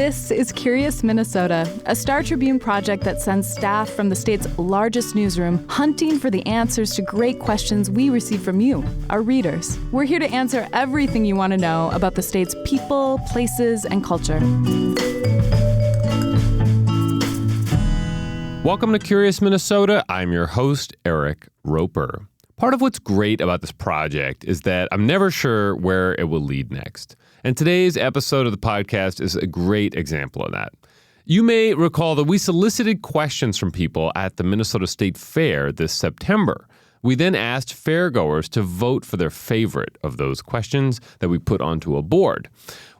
This is Curious Minnesota, a Star Tribune project that sends staff from the state's largest newsroom hunting for the answers to great questions we receive from you, our readers. We're here to answer everything you want to know about the state's people, places, and culture. Welcome to Curious Minnesota. I'm your host, Eric Roper. Part of what's great about this project is that I'm never sure where it will lead next. And today's episode of the podcast is a great example of that. You may recall that we solicited questions from people at the Minnesota State Fair this September. We then asked fairgoers to vote for their favorite of those questions that we put onto a board.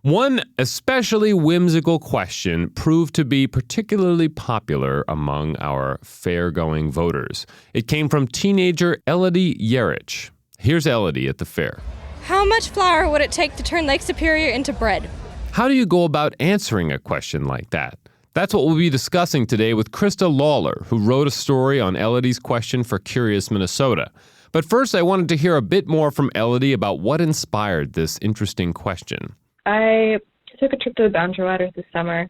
One especially whimsical question proved to be particularly popular among our fair-going voters. It came from teenager Elodie Yerich. Here's Elodie at the fair. How much flour would it take to turn Lake Superior into bread? How do you go about answering a question like that? That's what we'll be discussing today with Krista Lawler, who wrote a story on Elodie's question for Curious Minnesota. But first, I wanted to hear a bit more from Elodie about what inspired this interesting question. I took a trip to the Boundary Waters this summer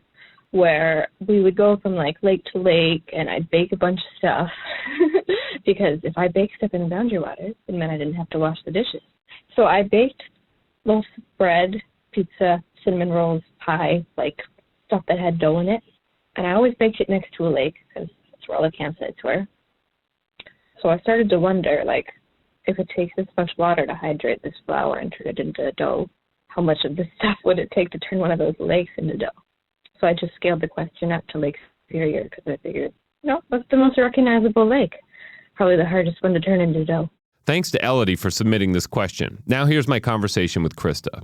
where we would go from lake to lake, and I'd bake a bunch of stuff because if I baked stuff in the Boundary Waters, it meant I didn't have to wash the dishes. So I baked loaves of bread, pizza, cinnamon rolls, pie, stuff that had dough in it. And I always baked it next to a lake because that's where all the campsites were. So I started to wonder, if it takes this much water to hydrate this flour and turn it into dough, how much of this stuff would it take to turn one of those lakes into dough? So I just scaled the question up to Lake Superior because I figured, what's the most recognizable lake? Probably the hardest one to turn into dough. Thanks to Elodie for submitting this question. Now here's my conversation with Krista.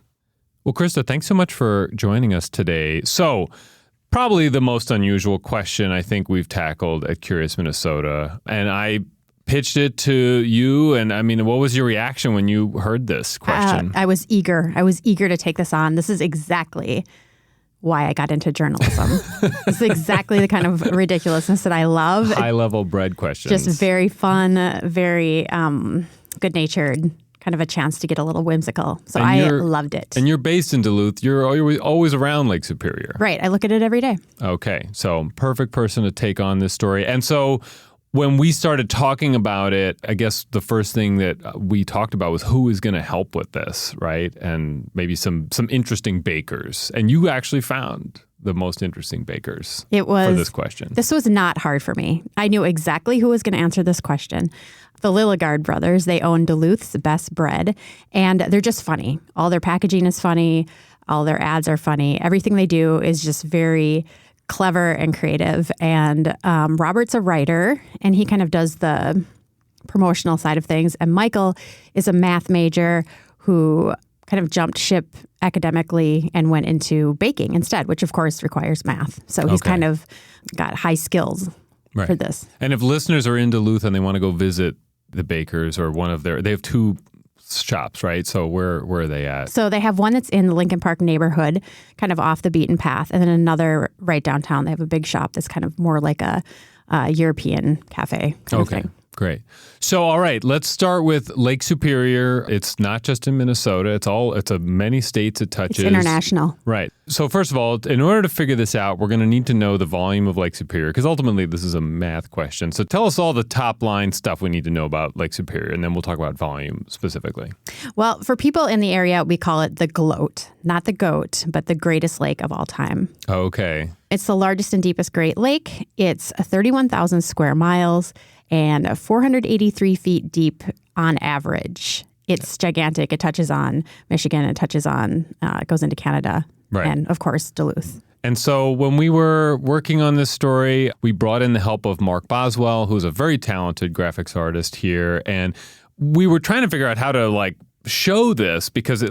Well, Krista, thanks so much for joining us today. So, probably the most unusual question I think we've tackled at Curious Minnesota. And I pitched it to you. And what was your reaction when you heard this question? I was eager. I was eager to take this on. This is exactly why I got into journalism. This is exactly the kind of ridiculousness that I love. High-level bread questions. Just very fun, very good-natured, kind of a chance to get a little whimsical. So I loved it. And you're based in Duluth. You're always around Lake Superior. Right. I look at it every day. Okay. So perfect person to take on this story. And so when we started talking about it, I guess the first thing that we talked about was who is going to help with this, right? And maybe some interesting bakers. And you actually found the most interesting bakers for this question. This was not hard for me. I knew exactly who was going to answer this question. The Lilligard brothers, they own Duluth's Best Bread, and they're just funny. All their packaging is funny. All their ads are funny. Everything they do is just very clever and creative. And Robert's a writer, and he kind of does the promotional side of things. And Michael is a math major who kind of jumped ship academically and went into baking instead, which of course requires math. So he's kind of got high skills for this. And if listeners are in Duluth and they want to go visit the bakers or they have two shops, right? So where are they at? So they have one that's in the Lincoln Park neighborhood, kind of off the beaten path, and then another right downtown. They have a big shop that's kind of more like a European cafe kind of thing. Great. So, all right, let's start with Lake Superior. It's not just in Minnesota. It's many states it touches. It's international. Right. So first of all, in order to figure this out, we're going to need to know the volume of Lake Superior because ultimately this is a math question. So tell us all the top line stuff we need to know about Lake Superior, and then we'll talk about volume specifically. Well, for people in the area, we call it the GLOAT, not the GOAT, but the greatest lake of all time. Okay. It's the largest and deepest Great Lake. It's 31,000 square miles and 483 feet deep on average. It's gigantic. It touches on Michigan. It goes into Canada. Right. And, of course, Duluth. And so when we were working on this story, we brought in the help of Mark Boswell, who's a very talented graphics artist here. And we were trying to figure out how to, show this because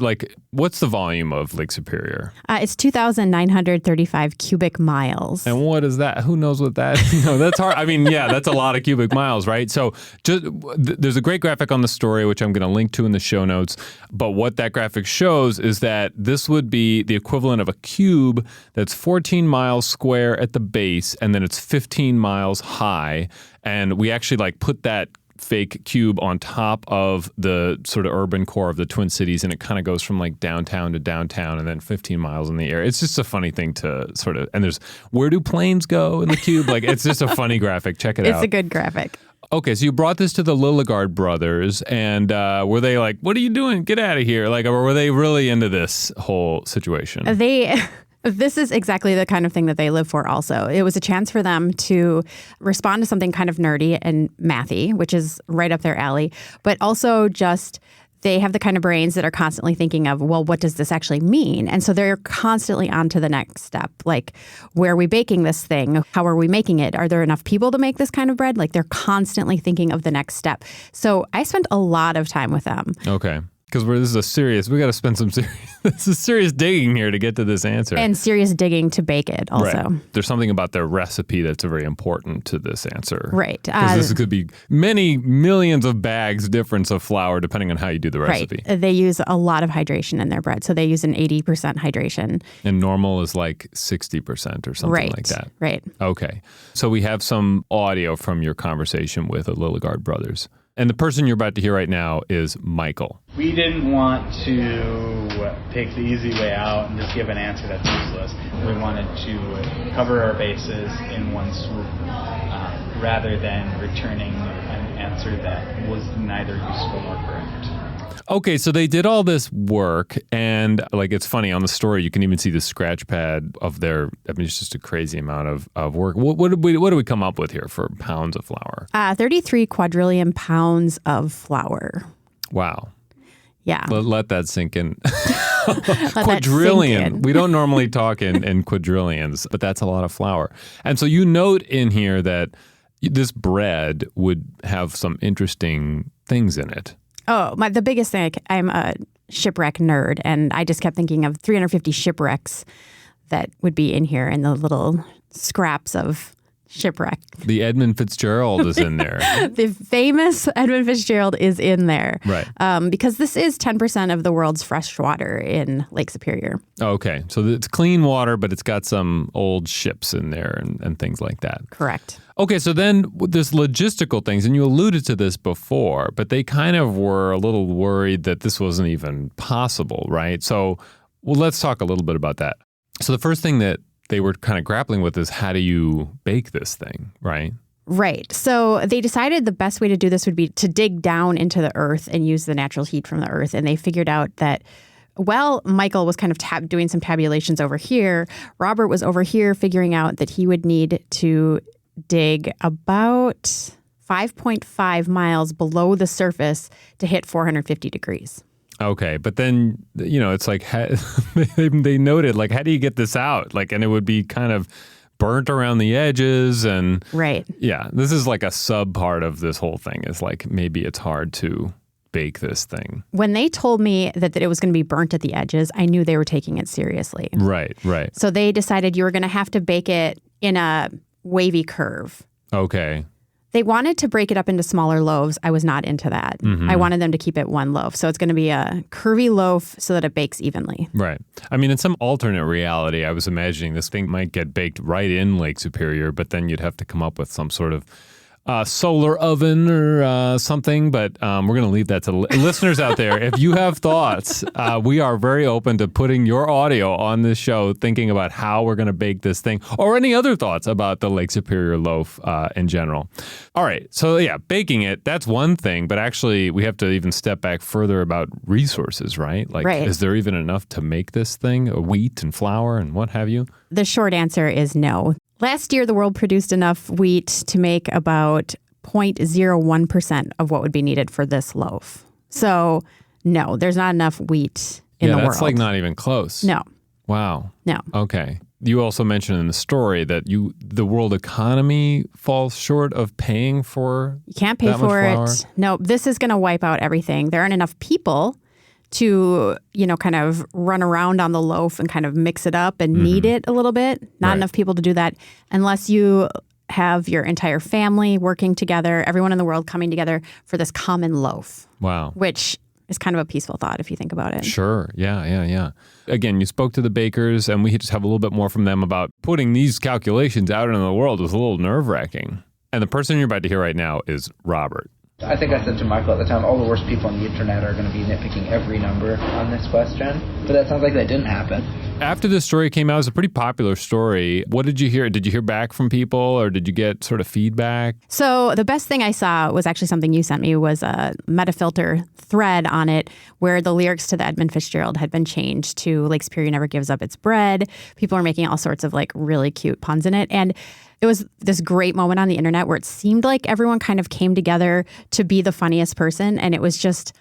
what's the volume of Lake Superior? It's 2,935 cubic miles. And what is that? Who knows what that? That's hard. That's a lot of cubic miles, right? So there's a great graphic on the story, which I'm going to link to in the show notes. But what that graphic shows is that this would be the equivalent of a cube that's 14 miles square at the base, and then it's 15 miles high. And we actually put that fake cube on top of the sort of urban core of the Twin Cities, and it kind of goes from like downtown to downtown and then 15 miles in the air. It's just a funny thing to sort of, and there's, where do planes go in the cube? Like, it's just a funny graphic. Check it out. It's a good graphic. Okay, so you brought this to the Lilligard brothers, and were they like, what are you doing? Get out of here. Like, or were they really into this whole situation? This is exactly the kind of thing that they live for also. It was a chance for them to respond to something kind of nerdy and mathy, which is right up their alley, but also just they have the kind of brains that are constantly thinking of, well, what does this actually mean? And so they're constantly on to the next step. Like, where are we baking this thing? How are we making it? Are there enough people to make this kind of bread? Like, they're constantly thinking of the next step. So I spent a lot of time with them. Okay. Because we got to spend some serious digging here to get to this answer. And serious digging to bake it also. Right. There's something about their recipe that's very important to this answer. Right. Because this could be many millions of bags difference of flour depending on how you do the recipe. Right. They use a lot of hydration in their bread. So they use an 80% hydration. And normal is like 60% or something like that. Right. Okay. So we have some audio from your conversation with the Lilligard brothers. And the person you're about to hear right now is Michael. We didn't want to take the easy way out and just give an answer that's useless. We wanted to cover our bases in one swoop rather than returning an answer that was neither useful nor correct. Okay, so they did all this work, and like, it's funny, on the story you can even see the scratch pad of their, I mean, it's just a crazy amount of work. What do we come up with here for pounds of flour? 33 quadrillion pounds of flour. Wow. Yeah. Let that sink in. Quadrillion. We don't normally talk in quadrillions, but that's a lot of flour. And so you note in here that this bread would have some interesting things in it. Oh, the biggest thing, I'm a shipwreck nerd, and I just kept thinking of 350 shipwrecks that would be in here and the little scraps of shipwreck. The Edmund Fitzgerald is in there. The famous Edmund Fitzgerald is in there. Right. Because this is 10% of the world's fresh water in Lake Superior. Okay. So it's clean water, but it's got some old ships in there and things like that. Correct. Okay, so then this logistical things, and you alluded to this before, but they kind of were a little worried that this wasn't even possible, right? So, well, let's talk a little bit about that. So the first thing that they were kind of grappling with is, how do you bake this thing, right? Right. So they decided the best way to do this would be to dig down into the earth and use the natural heat from the earth. And they figured out that, well, Michael was kind of doing some tabulations over here. Robert was over here figuring out that he would need to dig about 5.5 miles below the surface to hit 450 degrees. Okay, but then, it's like, they noted, like, how do you get this out? Like, and it would be kind of burnt around the edges and... Right. Yeah, this is like a sub part of this whole thing, is like, maybe it's hard to bake this thing. When they told me that it was going to be burnt at the edges, I knew they were taking it seriously. Right. So they decided you were going to have to bake it in a wavy curve. Okay. They wanted to break it up into smaller loaves. I was not into that. Mm-hmm. I wanted them to keep it one loaf. So it's going to be a curvy loaf so that it bakes evenly. Right. I mean, in some alternate reality, I was imagining this thing might get baked right in Lake Superior, but then you'd have to come up with some sort of solar oven or something, but we're going to leave that to listeners out there. If you have thoughts, we are very open to putting your audio on this show, thinking about how we're going to bake this thing, or any other thoughts about the Lake Superior loaf in general. All right, so yeah, baking it, that's one thing, but actually we have to even step back further about resources, right? Like, right. Is there even enough to make this thing, wheat and flour and what have you? The short answer is no. Last year, the world produced enough wheat to make about 0.01% of what would be needed for this loaf. So, no, there's not enough wheat in the world. Yeah, that's like not even close. No. Wow. No. Okay. You also mentioned in the story that the world economy falls short of paying for You can't pay for it. No, this is going to wipe out everything. There aren't enough people to, kind of run around on the loaf and kind of mix it up and knead it a little bit. Not enough people to do that unless you have your entire family working together, everyone in the world coming together for this common loaf. Wow. Which is kind of a peaceful thought if you think about it. Sure. Yeah. Again, you spoke to the bakers, and we just have a little bit more from them about putting these calculations out into the world was a little nerve-wracking. And the person you're about to hear right now is Robert. I think I said to Michael at the time, all the worst people on the internet are going to be nitpicking every number on this question. But that sounds like that didn't happen. After this story came out, it was a pretty popular story. What did you hear? Did you hear back from people, or did you get sort of feedback? So the best thing I saw was actually something you sent me, was a Metafilter thread on it where the lyrics to the Edmund Fitzgerald had been changed to Lake Superior never gives up its bread. People are making all sorts of like really cute puns in it. And it was this great moment on the internet where it seemed like everyone kind of came together to be the funniest person. And it was just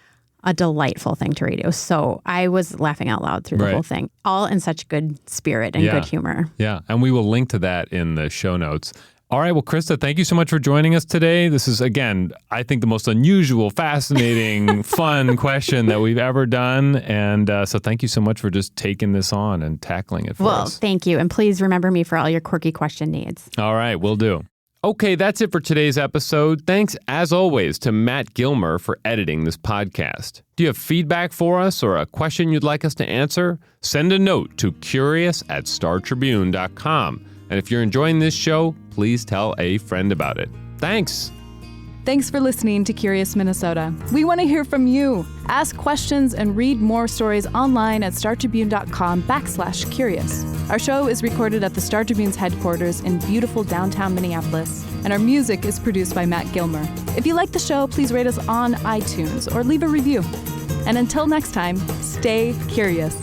a delightful thing to read. It was so, I was laughing out loud through the whole thing, all in such good spirit and good humor. Yeah. And we will link to that in the show notes. All right. Well, Krista, thank you so much for joining us today. This is, again, I think the most unusual, fascinating, fun question that we've ever done. And so thank you so much for just taking this on and tackling it for us. Well, thank you. And please remember me for all your quirky question needs. All right. Will do. Okay, that's it for today's episode. Thanks, as always, to Matt Gilmer for editing this podcast. Do you have feedback for us or a question you'd like us to answer? Send a note to curious@startribune.com. And if you're enjoying this show, please tell a friend about it. Thanks. Thanks for listening to Curious Minnesota. We want to hear from you. Ask questions and read more stories online at startribune.com/curious. Our show is recorded at the Star Tribune's headquarters in beautiful downtown Minneapolis, and our music is produced by Matt Gilmer. If you like the show, please rate us on iTunes or leave a review. And until next time, stay curious.